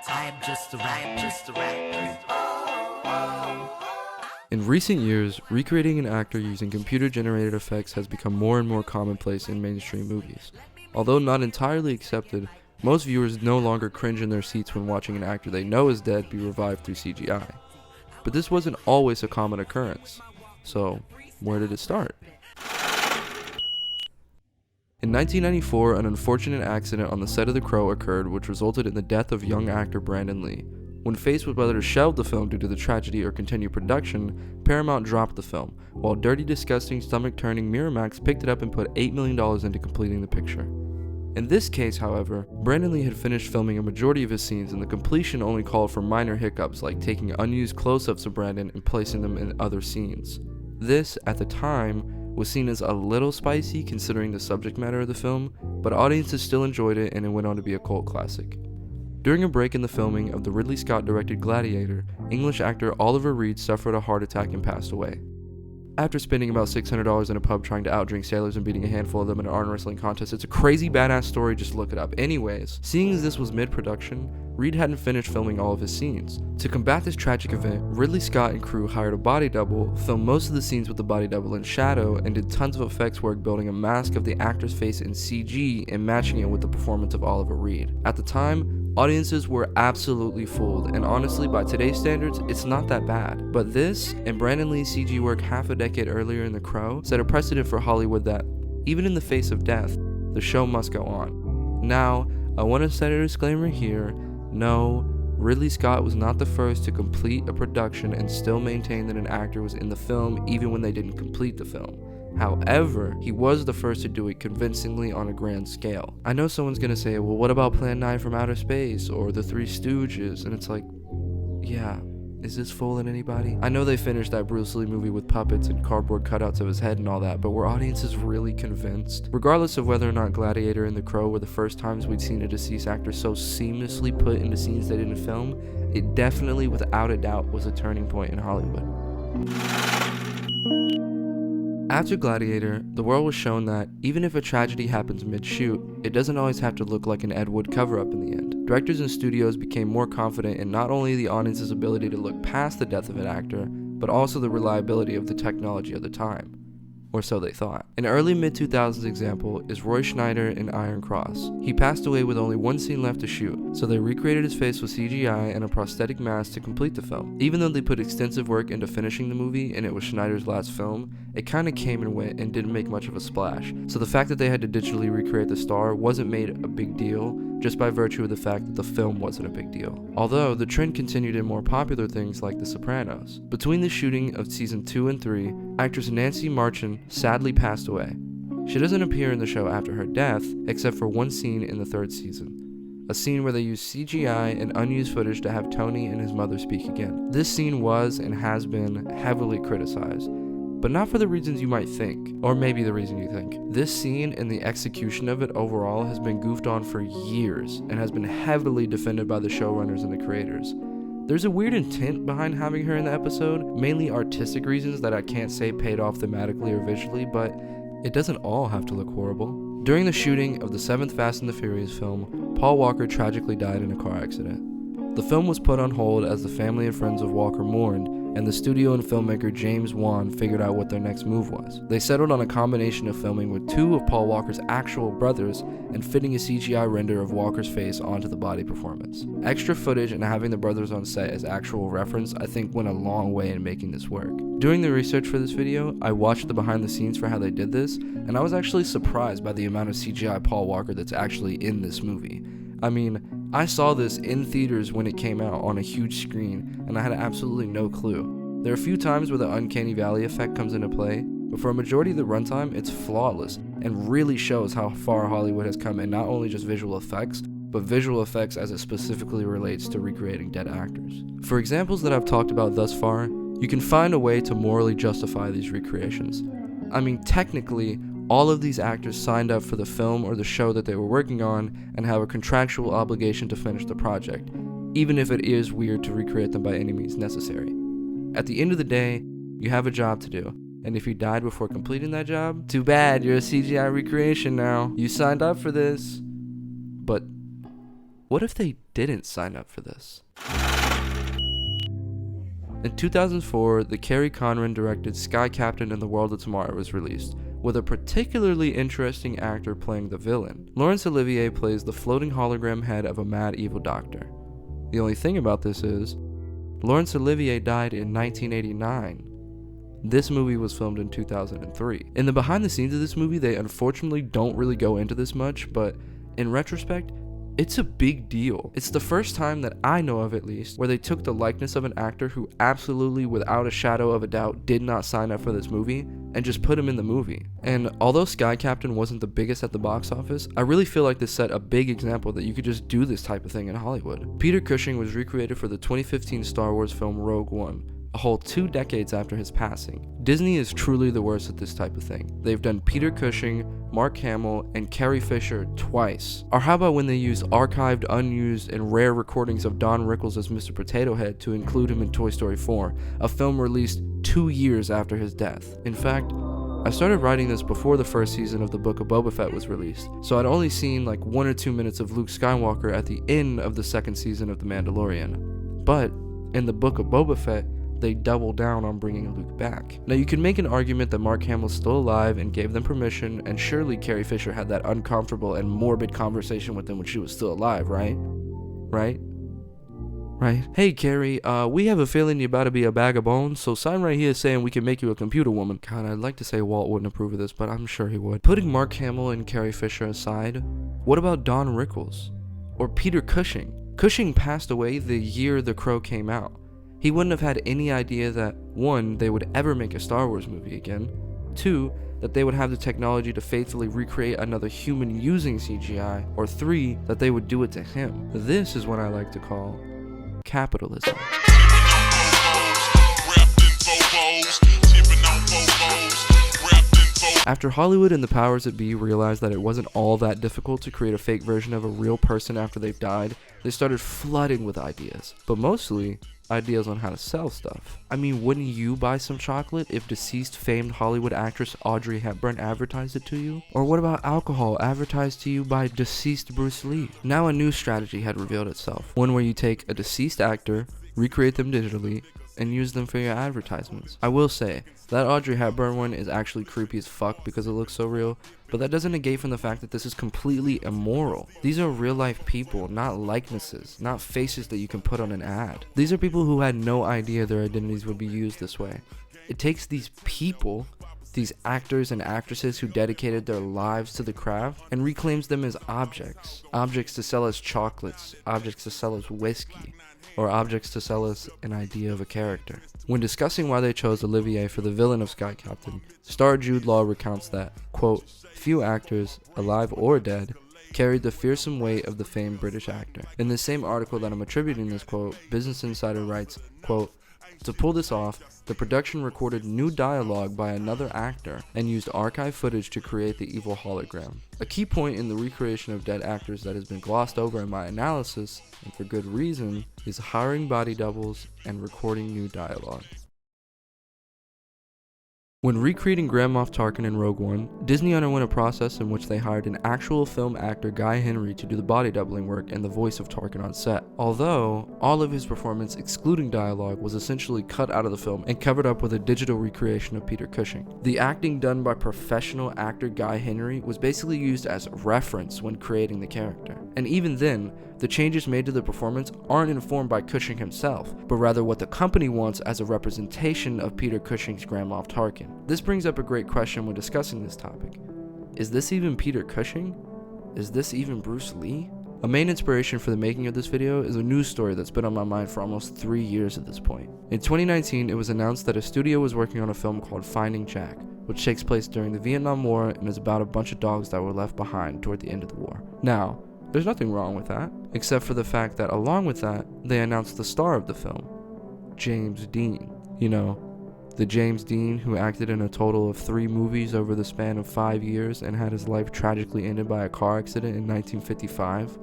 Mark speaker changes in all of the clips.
Speaker 1: I am just a rapper.
Speaker 2: In recent years, recreating an actor using computer-generated effects has become more and more commonplace in mainstream movies. Although not entirely accepted, most viewers no longer cringe in their seats when watching an actor they know is dead be revived through CGI. But this wasn't always a common occurrence. So, where did it start? In 1994, an unfortunate accident on the set of The Crow occurred which resulted in the death of young actor Brandon Lee. When faced with whether to shelve the film due to the tragedy or continue production, Paramount dropped the film, while dirty, disgusting, stomach-turning Miramax picked it up and put $8 million into completing the picture. In this case, however, Brandon Lee had finished filming a majority of his scenes and the completion only called for minor hiccups like taking unused close-ups of Brandon and placing them in other scenes. This, at the time, was seen as a little spicy considering the subject matter of the film, but audiences still enjoyed it and it went on to be a cult classic. During a break in the filming of the Ridley Scott-directed Gladiator, English actor Oliver Reed suffered a heart attack and passed away. After spending about $600 in a pub trying to outdrink sailors and beating a handful of them in an arm wrestling contest, it's a crazy badass story, just look it up. Anyways, seeing as this was mid-production, Reed hadn't finished filming all of his scenes. To combat this tragic event, Ridley Scott and crew hired a body double, filmed most of the scenes with the body double in shadow, and did tons of effects work building a mask of the actor's face in CG and matching it with the performance of Oliver Reed. At the time, audiences were absolutely fooled, and honestly, by today's standards, it's not that bad. But this, and Brandon Lee's CG work half a decade earlier in The Crow, set a precedent for Hollywood that, even in the face of death, the show must go on. Now, I want to set a disclaimer here. No, Ridley Scott was not the first to complete a production and still maintain that an actor was in the film even when they didn't complete the film. However, he was the first to do it convincingly on a grand scale. I know someone's gonna say, well, what about Plan 9 from Outer Space or The Three Stooges? And it's like, yeah, is this fooling anybody? I know they finished that Bruce Lee movie with puppets and cardboard cutouts of his head and all that, but were audiences really convinced? Regardless of whether or not Gladiator and The Crow were the first times we'd seen a deceased actor so seamlessly put into scenes they didn't film, it definitely, without a doubt, was a turning point in Hollywood. After Gladiator, the world was shown that, even if a tragedy happens mid-shoot, it doesn't always have to look like an Ed Wood cover-up in the end. Directors and studios became more confident in not only the audience's ability to look past the death of an actor, but also the reliability of the technology of the time. Or so they thought. An early mid-2000s example is Roy Schneider in Iron Cross. He passed away with only one scene left to shoot, so they recreated his face with CGI and a prosthetic mask to complete the film. Even though they put extensive work into finishing the movie and it was Schneider's last film, it kinda came and went and didn't make much of a splash. So the fact that they had to digitally recreate the star wasn't made a big deal, just by virtue of the fact that the film wasn't a big deal. Although, the trend continued in more popular things like The Sopranos. Between the shooting of season 2 and 3, actress Nancy Marchand sadly passed away. She doesn't appear in the show after her death, except for one scene in the 3rd season. A scene where they used CGI and unused footage to have Tony and his mother speak again. This scene was, and has been, heavily criticized, but not for the reasons you might think, or maybe the reason you think. This scene and the execution of it overall has been goofed on for years, and has been heavily defended by the showrunners and the creators. There's a weird intent behind having her in the episode, mainly artistic reasons that I can't say paid off thematically or visually, but it doesn't all have to look horrible. During the shooting of the 7th Fast and the Furious film, Paul Walker tragically died in a car accident. The film was put on hold as the family and friends of Walker mourned, and the studio and filmmaker James Wan figured out what their next move was. They settled on a combination of filming with 2 of Paul Walker's actual brothers and fitting a CGI render of Walker's face onto the body performance. Extra footage and having the brothers on set as actual reference I think went a long way in making this work. Doing the research for this video, I watched the behind the scenes for how they did this, and I was actually surprised by the amount of CGI Paul Walker that's actually in this movie. I mean, I saw this in theaters when it came out on a huge screen, and I had absolutely no clue. There are a few times where the uncanny valley effect comes into play, but for a majority of the runtime, it's flawless, and really shows how far Hollywood has come in not only just visual effects, but visual effects as it specifically relates to recreating dead actors. For examples that I've talked about thus far, you can find a way to morally justify these recreations. I mean, technically, all of these actors signed up for the film or the show that they were working on and have a contractual obligation to finish the project, even if it is weird to recreate them by any means necessary. At the end of the day, you have a job to do, And if you died before completing that job, too bad, you're a CGI recreation now. You signed up for this. But what if they didn't sign up for this? In 2004, the Kerry Conran-directed Sky Captain and the World of Tomorrow was released, with a particularly interesting actor playing the villain. Laurence Olivier plays the floating hologram head of a mad evil doctor. The only thing about this is, Laurence Olivier died in 1989. This movie was filmed in 2003. In the behind the scenes of this movie, they unfortunately don't really go into this much, but in retrospect, it's a big deal. It's the first time that I know of, at least, where they took the likeness of an actor who absolutely, without a shadow of a doubt, did not sign up for this movie and just put him in the movie. And although Sky Captain wasn't the biggest at the box office, I really feel like this set a big example that you could just do this type of thing in Hollywood. Peter Cushing was recreated for the 2015 Star Wars film Rogue One, a whole 2 decades after his passing. Disney is truly the worst at this type of thing. They've done Peter Cushing, Mark Hamill, and Carrie Fisher twice. Or how about when they used archived, unused, and rare recordings of Don Rickles as Mr. Potato Head to include him in Toy Story 4, a film released 2 years after his death. In fact, I started writing this before the first season of the Book of Boba Fett was released, so I'd only seen like 1 or 2 minutes of Luke Skywalker at the end of the second season of The Mandalorian. But in the Book of Boba Fett, they doubled down on bringing Luke back. Now you can make an argument that Mark Hamill's still alive and gave them permission, and surely Carrie Fisher had that uncomfortable and morbid conversation with them when she was still alive, right? Right? Hey Carrie, we have a feeling you're about to be a bag of bones, so sign right here saying we can make you a computer woman. God, I'd like to say Walt wouldn't approve of this, but I'm sure he would. Putting Mark Hamill and Carrie Fisher aside, what about Don Rickles? Or Peter Cushing? Cushing passed away the year The Crow came out. He wouldn't have had any idea that, 1, they would ever make a Star Wars movie again, 2, that they would have the technology to faithfully recreate another human using CGI, or 3, that they would do it to him. This is what I like to call capitalism. After Hollywood and the powers that be realized that it wasn't all that difficult to create a fake version of a real person after they've died, they started flooding with ideas, but mostly ideas on how to sell stuff. I mean, wouldn't you buy some chocolate if deceased famed Hollywood actress Audrey Hepburn advertised it to you? Or what about alcohol advertised to you by deceased Bruce Lee? Now a new strategy had revealed itself, one where you take a deceased actor, recreate them digitally, and use them for your advertisements. I will say, that Audrey Hepburn one is actually creepy as fuck because it looks so real, but that doesn't negate from the fact that this is completely immoral. These are real life people, not likenesses, not faces that you can put on an ad. These are people who had no idea their identities would be used this way. It takes these people, these actors and actresses who dedicated their lives to the craft, and reclaims them as objects. Objects to sell as chocolates, objects to sell as whiskey, or objects to sell us an idea of a character. When discussing why they chose Olivier for the villain of Sky Captain, star Jude Law recounts that, quote, few actors, alive or dead, carried the fearsome weight of the famed British actor. In the same article that I'm attributing this quote, Business Insider writes, quote, to pull this off, the production recorded new dialogue by another actor and used archive footage to create the evil hologram. A key point in the recreation of dead actors that has been glossed over in my analysis, and for good reason, is hiring body doubles and recording new dialogue. When recreating Grand Moff Tarkin in Rogue One, Disney underwent a process in which they hired an actual film actor, Guy Henry, to do the body doubling work and the voice of Tarkin on set. Although, all of his performance, excluding dialogue, was essentially cut out of the film and covered up with a digital recreation of Peter Cushing. The acting done by professional actor Guy Henry was basically used as reference when creating the character. And even then, the changes made to the performance aren't informed by Cushing himself, but rather what the company wants as a representation of Peter Cushing's Grand Moff Tarkin. This brings up a great question when discussing this topic. Is this even Peter Cushing? Is this even Bruce Lee? A main inspiration for the making of this video is a news story that's been on my mind for almost 3 years at this point. In 2019, it was announced that a studio was working on a film called Finding Jack, which takes place during the Vietnam War and is about a bunch of dogs that were left behind toward the end of the war. Now, there's nothing wrong with that, except for the fact that along with that, they announced the star of the film, James Dean. You know, the James Dean who acted in a total of 3 movies over the span of 5 years and had his life tragically ended by a car accident in 1955,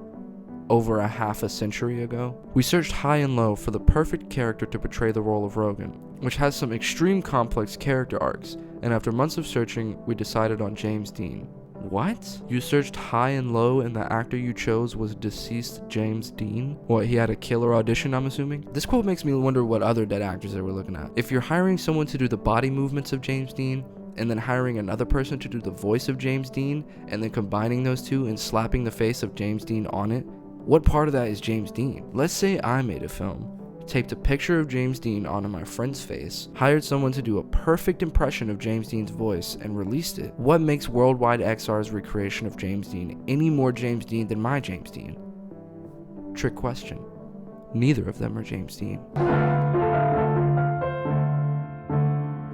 Speaker 2: over a half a century ago. We searched high and low for the perfect character to portray the role of Rogan, which has some extreme complex character arcs, and after months of searching, we decided on James Dean. What? You searched high and low and the actor you chose was deceased James Dean? What, he had a killer audition, I'm assuming? This quote makes me wonder what other dead actors they were looking at. If you're hiring someone to do the body movements of James Dean, and then hiring another person to do the voice of James Dean, and then combining those two and slapping the face of James Dean on it, what part of that is James Dean? Let's say I made a film, taped a picture of James Dean onto my friend's face, hired someone to do a perfect impression of James Dean's voice, and released it. What makes worldwidexr's recreation of James Dean any more James Dean than my James Dean? Trick question. Neither of them are James Dean.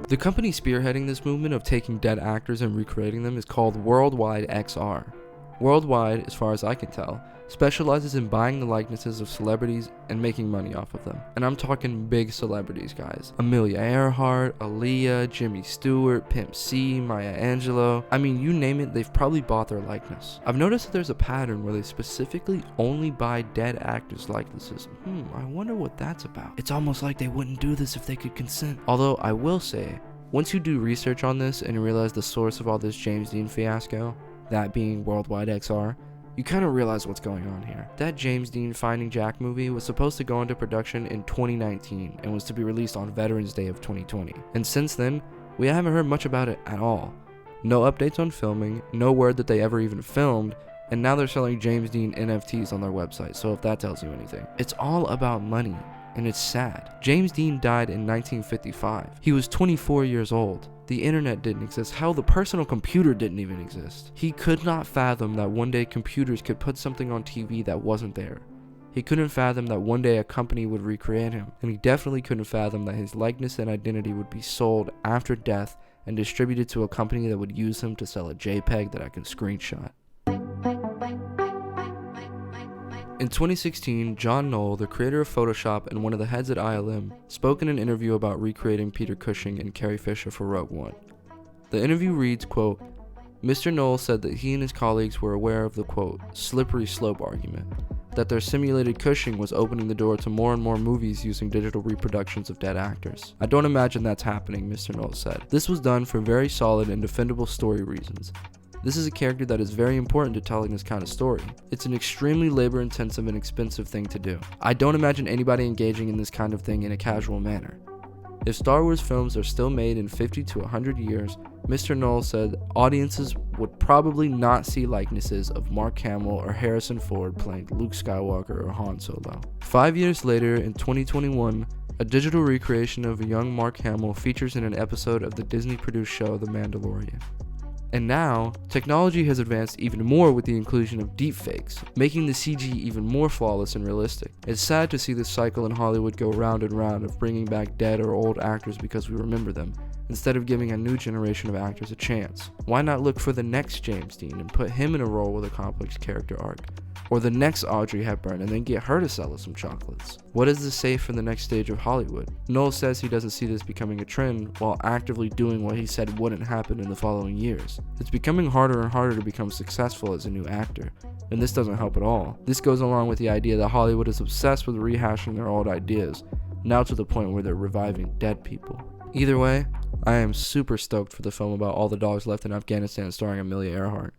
Speaker 2: The company spearheading this movement of taking dead actors and recreating them is called worldwidexr. Worldwide, as far as I can tell, specializes in buying the likenesses of celebrities and making money off of them. And I'm talking big celebrities, guys. Amelia Earhart, Aaliyah, Jimmy Stewart, Pimp C, Maya Angelou. I mean, you name it, they've probably bought their likeness. I've noticed that there's a pattern where they specifically only buy dead actors' likenesses. I wonder what that's about. It's almost like they wouldn't do this if they could consent. Although I will say, once you do research on this and realize the source of all this James Dean fiasco, that being worldwidexr, you kind of realize what's going on here. That James Dean Finding Jack movie was supposed to go into production in 2019 and was to be released on Veterans Day of 2020. And since then, we haven't heard much about it at all. No updates on filming, no word that they ever even filmed, and now they're selling James Dean NFTs on their website, so if that tells you anything. It's all about money, and it's sad. James Dean died in 1955. He was 24 years old. The internet didn't exist. Hell, the personal computer didn't even exist. He could not fathom that one day computers could put something on TV that wasn't there. He couldn't fathom that one day a company would recreate him. And he definitely couldn't fathom that his likeness and identity would be sold after death and distributed to a company that would use him to sell a JPEG that I can screenshot. In 2016, John Knoll, the creator of Photoshop and one of the heads at ILM, spoke in an interview about recreating Peter Cushing and Carrie Fisher for Rogue One. The interview reads, quote, Mr. Knoll said that he and his colleagues were aware of the, quote, slippery slope argument, that their simulated Cushing was opening the door to more and more movies using digital reproductions of dead actors. I don't imagine that's happening, Mr. Knoll said. This was done for very solid and defendable story reasons. This is a character that is very important to telling this kind of story. It's an extremely labor-intensive and expensive thing to do. I don't imagine anybody engaging in this kind of thing in a casual manner. If Star Wars films are still made in 50 to 100 years, Mr. Knoll said audiences would probably not see likenesses of Mark Hamill or Harrison Ford playing Luke Skywalker or Han Solo. 5 years later, in 2021, a digital recreation of a young Mark Hamill features in an episode of the Disney-produced show The Mandalorian. And now, technology has advanced even more with the inclusion of deepfakes, making the CG even more flawless and realistic. It's sad to see this cycle in Hollywood go round and round of bringing back dead or old actors because we remember them, instead of giving a new generation of actors a chance. Why not look for the next James Dean and put him in a role with a complex character arc? Or the next Audrey Hepburn and then get her to sell us some chocolates? What does this say for the next stage of Hollywood? Knoll says he doesn't see this becoming a trend while actively doing what he said wouldn't happen in the following years. It's becoming harder and harder to become successful as a new actor, and this doesn't help at all. This goes along with the idea that Hollywood is obsessed with rehashing their old ideas, now to the point where they're reviving dead people. Either way, I am super stoked for the film about all the dogs left in Afghanistan starring Amelia Earhart.